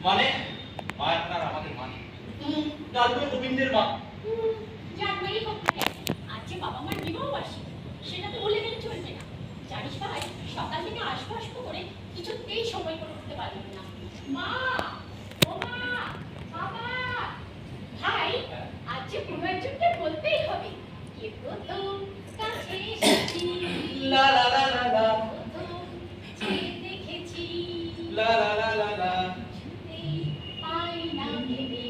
মানে মা এখন আর আমাদের মা নেই, কালগুলো গোবিন্দের মা। জানবেই হোক না আজ যে বাবা মার বিবাহ বার্ষিকী, সেটা তো বলে গেলে চলবে না। জানিস ভাই, সকাল থেকে আসবো আসবো করে কিছুতেই সময় করে উঠতে পারলাম না। মা, ও মা, বাবা, ভাই, আজ যে কোনো একজনকে বলতেই হবে কে প্রথম কাছে এসেছি, লা লা লা লা লা, প্রথম চেয়ে দেখেছি, লা লা লা লা লা, ছুঁতেই পাই না ভেবে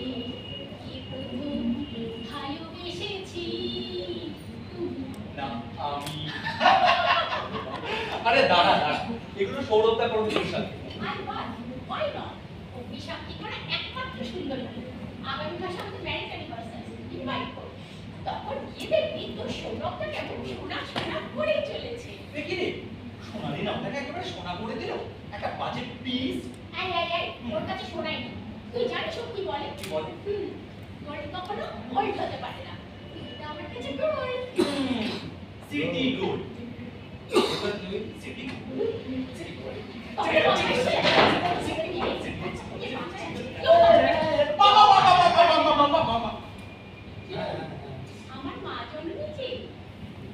কে প্রথম ভালোবেসেছি। না আমি। আরে দাঁড়া দাঁড়া, এগুলো সৌরভদা করবে তোর সাথে। আর বাদ, why not? অভিশাপ কি করে একমাত্র সুন্দর নয়। আগামী মাসে আমাদের ম্যারেজ অ্যানিভার্সারি, ইনভাইট করব। তখন গিয়ে দেখবি তোর সৌরভটা কেমন সোনা সোনা করে চলেছে। দেখি রে, সোনালি নামটাকে একেবারে সোনা করে দিল, একটা বাজে পিস। এই এই এই, তোর কাছে শোনাই না। তুই জানিস ও কি বলে? কি বলে? গোল্ড কখনো গোল্ড হতে পারে না। এটা আমার কাছে gold. City gold. City gold. তবে বলিস আমার মা জন্মেছে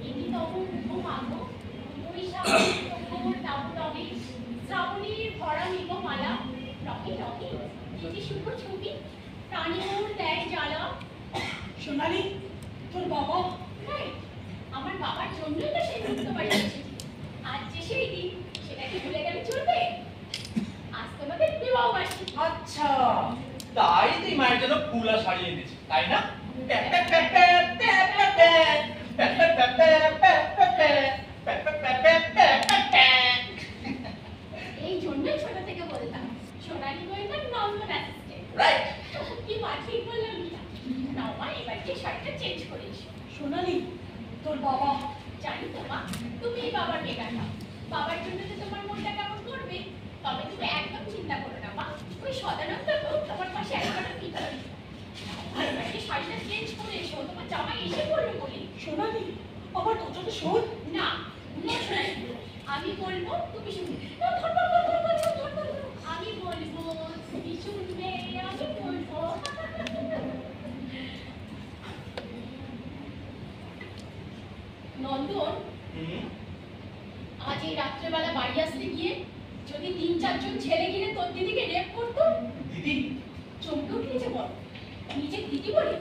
ইনি তখন মাগো বৈশাখ ভোর দাবুদাবি শ্রাবণীর ভরা মেঘমালা রকে রকে এই যে শুভ ছবি প্রাণী মোর দেয় জ্বালা। সোনালি, তোর বাবা? রাইট, আমার বাবার জন্যই তো সেই মুক্ত বাড়ি এসেছি। আজ যে সেই দিন, সেটা কি ভুলে গেলে চলবে? আজ তোমাদের বিবাহ বার্ষিকী। আচ্ছা, তাই তুই মায়ের জন্য ফুল আর শাড়ি এনেছিস, তাই না? এই জন্যই ছোট থেকে বলতাম সোনালী গোয়েন্দার নম্বর অ্যাসিস্ট্যান্ট। রাইট। কি মা ঠিক বললাম না? নাও মা, এবার যে শাড়িটা চেঞ্জ করে এসো। সোনালি, তোর বাবা? জানি তো মা, তুমি বাবার মেয়েটা। বাবার জন্য তো তোমার মনটা কেমন করবে, তবে তুমি একদম চিন্তা করো না মা। ওই সদানন্দ তো তোমার পাশে একবারও পিতা দিত। আর এবার যে শাড়িটা চেঞ্জ করে এসো, তোমার জামাই এসে পড়লো বলি। সোনালি, আমার কথাটা শোন। না, না শোনাই, আমি বলবো তুমি শুনবে। আমি বলবো তুমি শুনবে, আমি বলবো। নন্দন, আজ এই রাত্রেবেলা বাড়ি আসতে গিয়ে যদি ৩-৪ জন ছেলে কিনে তোর দিদিকে রেপ করতো, দিদি? চমকে উঠেছে বল। নিজে দিদি বলে,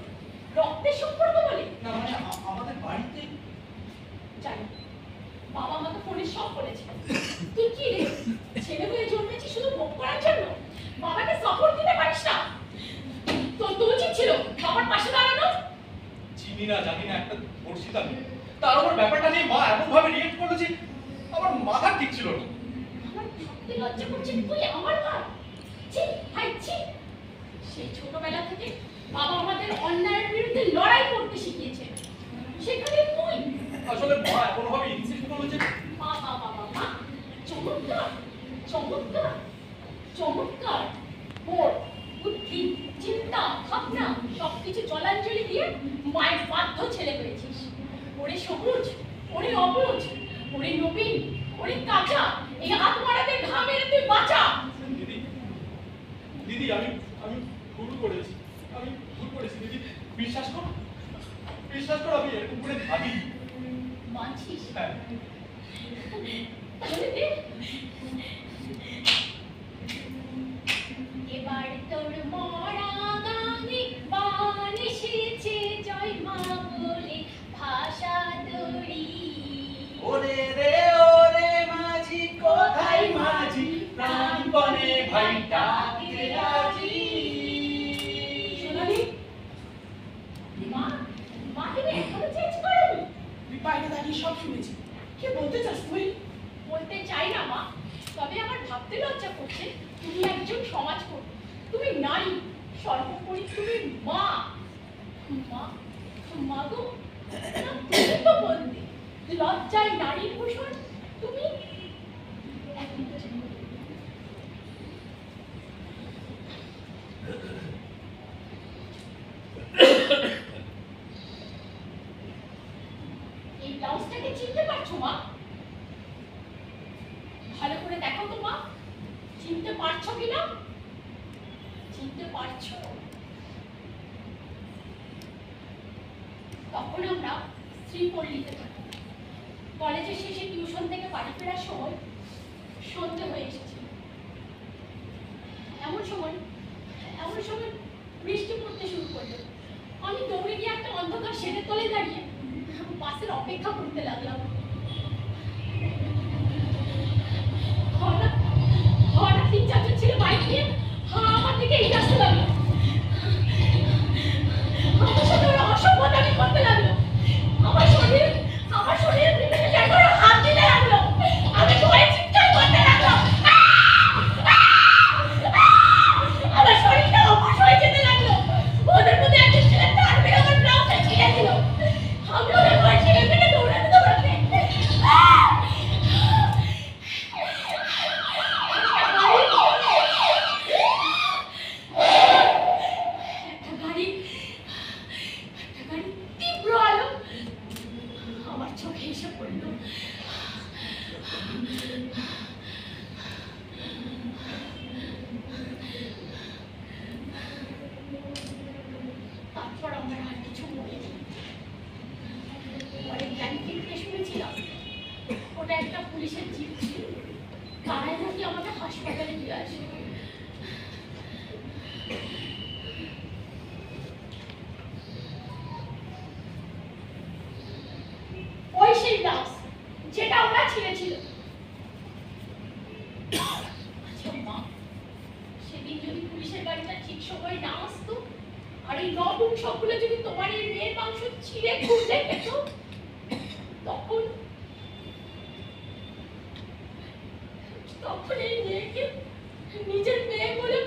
রক্তের সম্পর্ক বলে। না মানে আমাদের বাড়িতে জানি, বাবা আমাকে ফোনে সব বলেছে। তুই কি রে, ছেলে হয়ে জন্মেছি শুধু ভোগ করার জন্য? বাবাকে সাপোর্ট দিতে পারিস না? তোর তো উচিত ছিল বাবার পাশে দাঁড়ানো। চিনি না জানি না, একটা ধর্ষিত আমি, তার উপর ব্যাপারটা নিয়ে মা এমন ভাবে রিয়েক্ট করলো যে আমার মাথা ঠিক ছিল না। আমার ভাবতে লজ্জা করছে তুই আমার ভাই। ছি ভাই ছি। সেই ছোটবেলা থেকে বাবা আমাদের অন্যায়ের বিরুদ্ধে লড়াই করতে শিখিয়েছে, সেখানে তুই। আসলে মা এমন ভাবে ইনসিস্ট করলো যে মা মা মা মা মা, চমৎকার চমৎকার চমৎকার। ওর বুদ্ধি, চিন্তা, ভাবনা সবকিছু জলাঞ্জলি দিয়ে মায়ের বাধ্য ছেলে হয়েছিস। ওরে সবুজ, ওরে অবুজ, ওরে নবীন, ওরে কাঁচা, এই হাত মারাতে ঘা মেরে তুই বাঁচা। দিদি, দিদি আমি আমি ভুল করেছি, আমি ভুল করেছি দিদি, বিশ্বাস করো, বিশ্বাস করো, আমি এরকম করে ভাবি। মানছিস? হ্যাঁ। তাহলে দে। এবার তোর মরা গানে বান এসেছে জয় মা বলে ভাষা দড়ি। ওরে রে ওরে মাঝি, কোথায় মাঝি, প্রাণপণে ভাই ডাকে রাজি। সোনালি, মা, মা তুমি এখনো চেঞ্জ করোনি? তুই বাইরে দাঁড়িয়ে সব শুনেছি। কি বলতে চাস তুই? বলতে চাই না মা, তবে আমার ভাবতে লজ্জা করছে তুমি একজন সমাজকর্মী, তুমি নারী, সর্বোপরি তুমি মা। মা, মা গো, না তুমি তো বলতে লজ্জায় নারীর ভূষণ তুমি। এক মিনিট। এই ব্লাউজটাকে চিনতে পারছো মা? ভালো করে দেখো তো মা, চিনতে পারছো কিনা? শুনতে পারছো? তখন আমরা শ্রীপল্লীতে থাকি। কলেজের শেষে টিউশন থেকে বাড়ি ফেরার সময় সন্ধে হয়ে এসেছিল। এমন সময় বৃষ্টি পড়তে শুরু করলো। আমি দৌড়ে গিয়ে একটা অন্ধকার শেডের তলে দাঁড়িয়ে বাসের অপেক্ষা করতে লাগলাম। হঠাৎ 3-4 ছেলে বাইক নিয়ে আমার দিকে এগিয়ে আসতে লাগলো। আমার সাথে ওরা অসভ্যতামি করতে লাগলো। আমার শরীরে বিভিন্ন জায়গায় হাত দিতে লাগলো। আমি ভয়ে চিৎকার করতে লাগলাম। আমার শরীরটা অবশ হয়ে যেতে লাগলো। ওদের মধ্যে একজন ছেলে তার মেরে আমার ব্লাউজটা ছিঁড়ে দিল। আমি ওদের ভয় সেখান থেকে দৌড়াতে একটা গাড়ি তীব্র আলো আমার চোখে এসে পড়ল। তারপর আমার আর কিছু মনে নেই। পরে জ্ঞান ফিরতে শুনেছিলাম ওটা একটা পুলিশের জিপ ছিল। তারাই নাকি আমাকে হাসপাতালে নিয়ে আসে। ওই সেই ব্লাউজ যেটা ওরা ছিঁড়েছিল। আচ্ছা মা, সেদিন যদি পুলিশের গাড়িটা ঠিক সময় না আসতো আর এই নপুংসকগুলো যদি তোমার এই মেয়ের মাংস ছিঁড়ে খুঁজে খেত, তখন এই মেয়েকে নিজের মেয়ে বলে